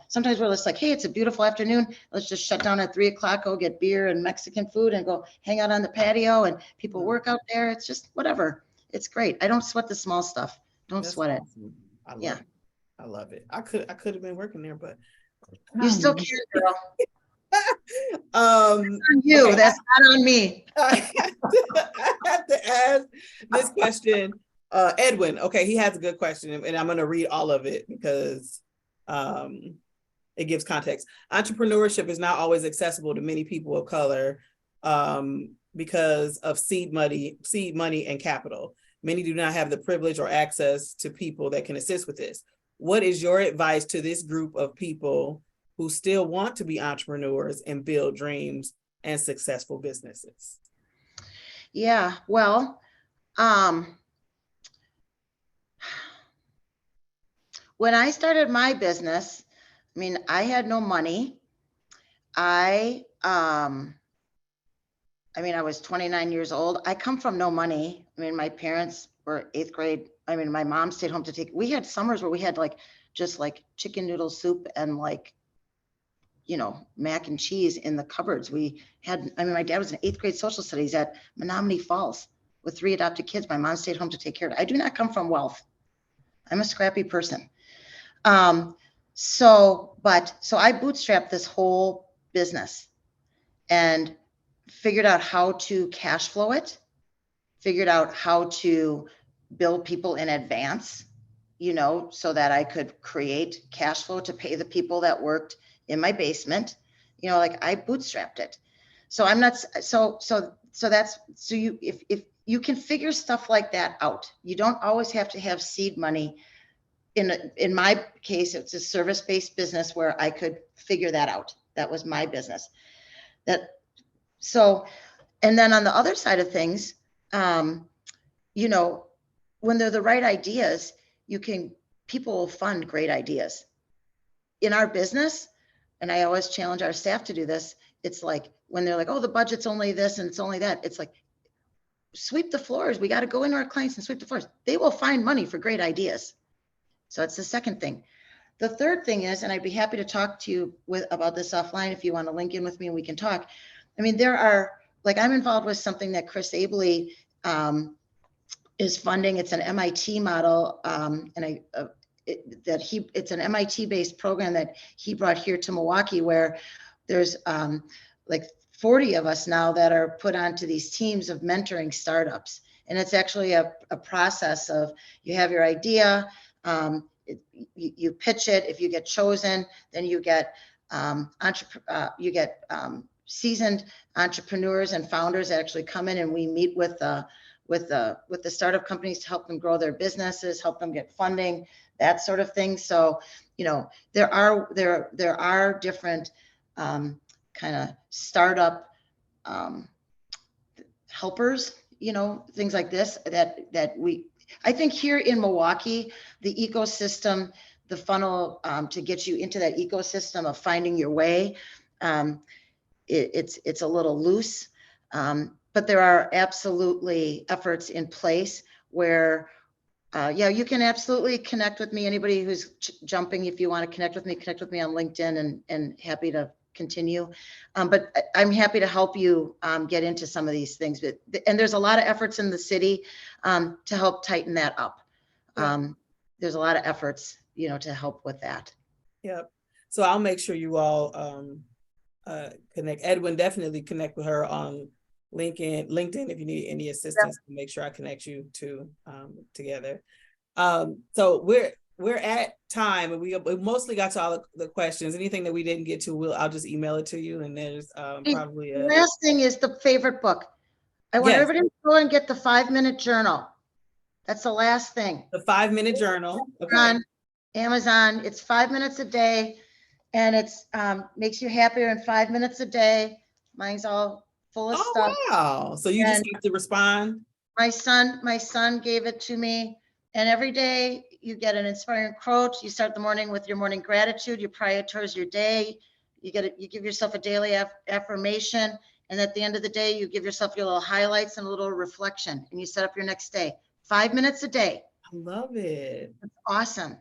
sometimes we're just like, hey, it's a beautiful afternoon. Let's just shut down at 3 o'clock, go get beer and Mexican food and go hang out on the patio, and people work out there. It's just whatever. It's great. I don't sweat the small stuff. That's sweat awesome. I love it. I could have been working there, but you still can, girl. That's on you. Okay. That's not on me. I have to ask this question. Edwin, okay, he has a good question, and I'm going to read all of it because it gives context. Entrepreneurship is not always accessible to many people of color because of seed money and capital. Many do not have the privilege or access to people that can assist with this. What is your advice to this group of people who still want to be entrepreneurs and build dreams and successful businesses? Yeah, well, when I started my business, I mean, I had no money. I was 29 years old. I come from no money. I mean, my parents were 8th grade. I mean, my mom stayed home we had summers where we had just chicken noodle soup and mac and cheese in the cupboards. My dad was in 8th grade social studies at Menominee Falls with 3 adopted kids. My mom stayed home to take care of it. I do not come from wealth. I'm a scrappy person. So I bootstrapped this whole business and figured out how to cash flow it, figured out how to bill people in advance, so that I could create cash flow to pay the people that worked in my basement. I bootstrapped it. So I'm not, if you can figure stuff like that out, you don't always have to have seed money. In my case, it's a service-based business where I could figure that out. That was my business. And then on the other side of things, when they're the right ideas, people will fund great ideas. In our business, and I always challenge our staff to do this, it's like when they're like, oh, the budget's only this and it's only that, it's like, sweep the floors. We got to go into our clients and sweep the floors. They will find money for great ideas. So it's the second thing. The third thing is, and I'd be happy to talk to you about this offline if you want to link in with me and we can talk. I mean, I'm involved with something that Chris Abley is funding. It's an MIT model, it's an MIT based program that he brought here to Milwaukee, where there's 40 of us now that are put onto these teams of mentoring startups. And it's actually a process of, you have your idea, you pitch it. If you get chosen, then you get seasoned entrepreneurs and founders that actually come in, and we meet with the startup companies to help them grow their businesses, help them get funding, that sort of thing. So, you know, there are different kind of startup helpers, you know, things like this I think here in Milwaukee, the ecosystem, the funnel to get you into that ecosystem of finding your way, it's a little loose, but there are absolutely efforts in place where, yeah, you can absolutely connect with me. Anybody who's jumping, if you want to connect with me on LinkedIn, and happy to continue. But I'm happy to help you get into some of these things. And there's a lot of efforts in the city to help tighten that up. There's a lot of efforts, you know, to help with that. Yep. So I'll make sure you all connect. Edwin, definitely connect with her on LinkedIn if you need any assistance. Yep. Make sure I connect you two together. So we're at time, and we mostly got to all the questions. Anything that we didn't get to, I'll just email it to you. And there's probably the last thing is the favorite book. I want everybody to go and get the 5-minute journal. That's the last thing. The 5-minute journal. Okay. On Amazon. It's 5 minutes a day, and it's makes you happier in 5 minutes a day. Mine's all full of stuff. Wow. So you just have to respond. My son gave it to me, and every day you get an inspiring quote. You start the morning with your morning gratitude. You prioritize your day. You give yourself a daily affirmation, and at the end of the day, you give yourself your little highlights and a little reflection, and you set up your next day. 5 minutes a day. I love it. It's awesome.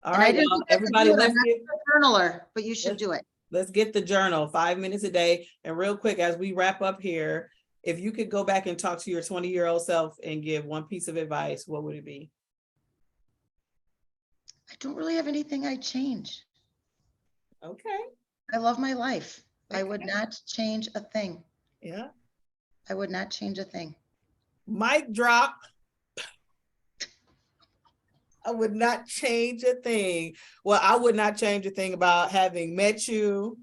All right, everybody, let's get a journaler, but you should do it. Let's get the journal, 5 minutes a day. And real quick, as we wrap up here, if you could go back and talk to your 20-year-old self and give one piece of advice, what would it be? I don't really have anything I'd change. Okay. I love my life. Okay. I would not change a thing. Yeah. I would not change a thing. Mic drop. I would not change a thing. Well, I would not change a thing about having met you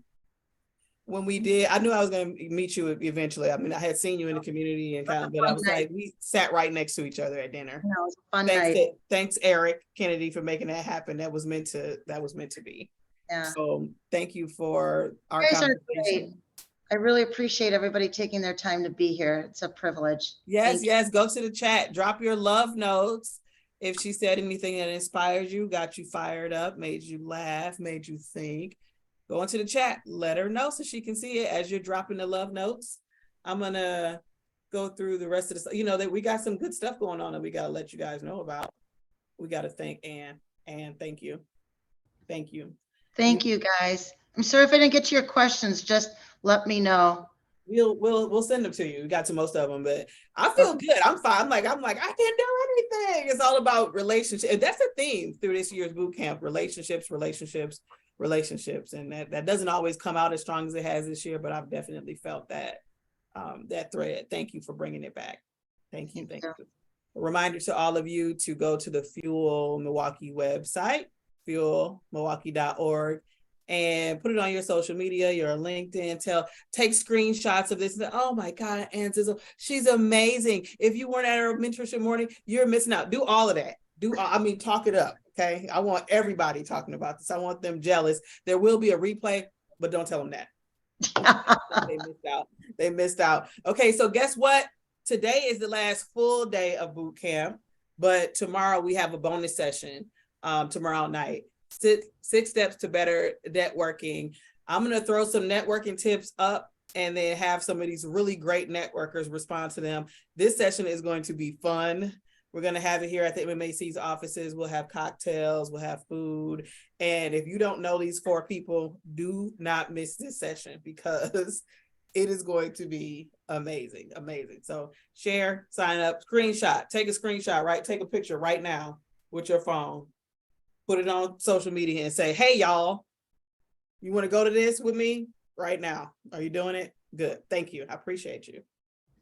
when we did. I knew I was going to meet you eventually. I mean, I had seen you in the community and kind of, but I was like, we sat right next to each other at dinner. No, it was a fun night. Thanks, Eric Kennedy, for making that happen. That was meant to be. Yeah. So thank you for our conversation. I really appreciate everybody taking their time to be here. It's a privilege. Yes. Go to the chat. Drop your love notes. If she said anything that inspired you, got you fired up, made you laugh, made you think, go into the chat. Let her know so she can see it as you're dropping the love notes. I'm going to go through the rest of the stuff. You know, that we got some good stuff going on that we got to let you guys know about. We got to thank Ann. Ann, thank you. Thank you. Thank you, guys. I'm sorry if I didn't get to your questions. Just let me know. We'll send them to you. We got to most of them, but I feel good. I'm fine. I'm like, I can't do anything. It's all about relationships. That's a theme through this year's boot camp: relationships. And that doesn't always come out as strong as it has this year, but I've definitely felt that thread. Thank you for bringing it back. Thank you. A reminder to all of you to go to the Fuel Milwaukee website, fuelmilwaukee.org. and put it on your social media, your LinkedIn, take screenshots of this. Oh my God, Aunt Zizzo, she's amazing. If you weren't at her mentorship morning, you're missing out. Do all of that. Talk it up. Okay. I want everybody talking about this. I want them jealous. There will be a replay, but don't tell them that. They missed out. Okay. So guess what? Today is the last full day of boot camp, but tomorrow we have a bonus session tomorrow night. 6 steps to better networking. I'm going to throw some networking tips up and then have some of these really great networkers respond to them. This session is going to be fun. We're going to have it here at the MMAC's offices. We'll have cocktails, we'll have food. And if you don't know these 4 people, do not miss this session because it is going to be amazing. So share, sign up, screenshot, take a screenshot, right? Take a picture right now with your phone. Put it on social media and say, hey, y'all, you want to go to this with me right now? Are you doing it? Good. Thank you. I appreciate you.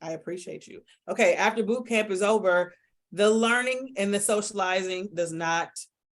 I appreciate you. Okay, after boot camp is over, the learning and the socializing does not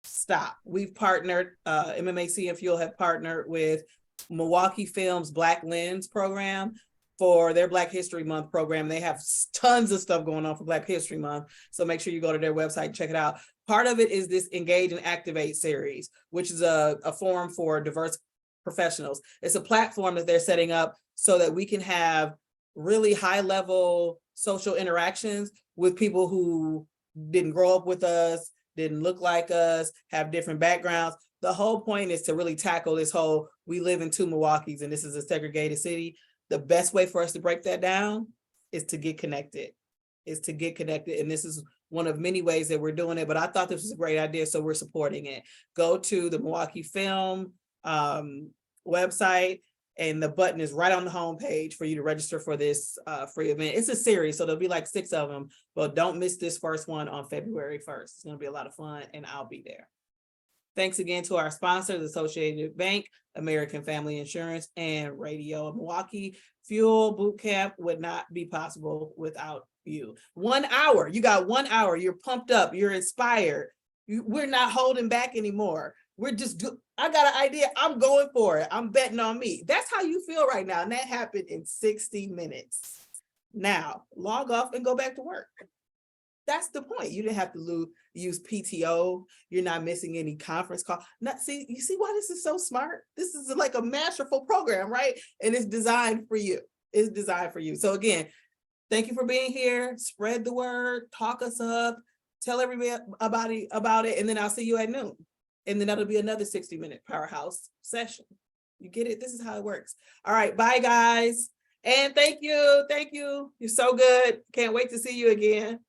stop. We've partnered, MMAC and Fuel have partnered with Milwaukee Films Black Lens program for their Black History Month program. They have tons of stuff going on for Black History Month. So make sure you go to their website and check it out. Part of it is this Engage and Activate series, which is a forum for diverse professionals. It's a platform that they're setting up so that we can have really high level social interactions with people who didn't grow up with us, didn't look like us, have different backgrounds. The whole point is to really tackle this whole, we live in two Milwaukees and this is a segregated city. The best way for us to break that down is to get connected, And this is one of many ways that we're doing it, but I thought this was a great idea, so we're supporting it. Go to the Milwaukee Film website, and the button is right on the homepage for you to register for this free event. It's a series, so there'll be like 6 of them, but don't miss this first one on February 1st. It's gonna be a lot of fun and I'll be there. Thanks again to our sponsors, Associated Bank, American Family Insurance, and Radio Milwaukee. Fuel Bootcamp would not be possible without you. 1 hour, you got 1 hour, you're pumped up, you're inspired. We're not holding back anymore. We're just, I got an idea, I'm going for it. I'm betting on me. That's how you feel right now. And that happened in 60 minutes. Now, log off and go back to work. That's the point. You didn't have to use PTO. You're not missing any conference call. You see why this is so smart? This is like a masterful program, right? And it's designed for you. It's designed for you. So again, thank you for being here. Spread the word, talk us up, tell everybody about it, and then I'll see you at noon. And then that'll be another 60-minute powerhouse session. You get it? This is how it works. All right, bye guys. And thank you. You're so good. Can't wait to see you again.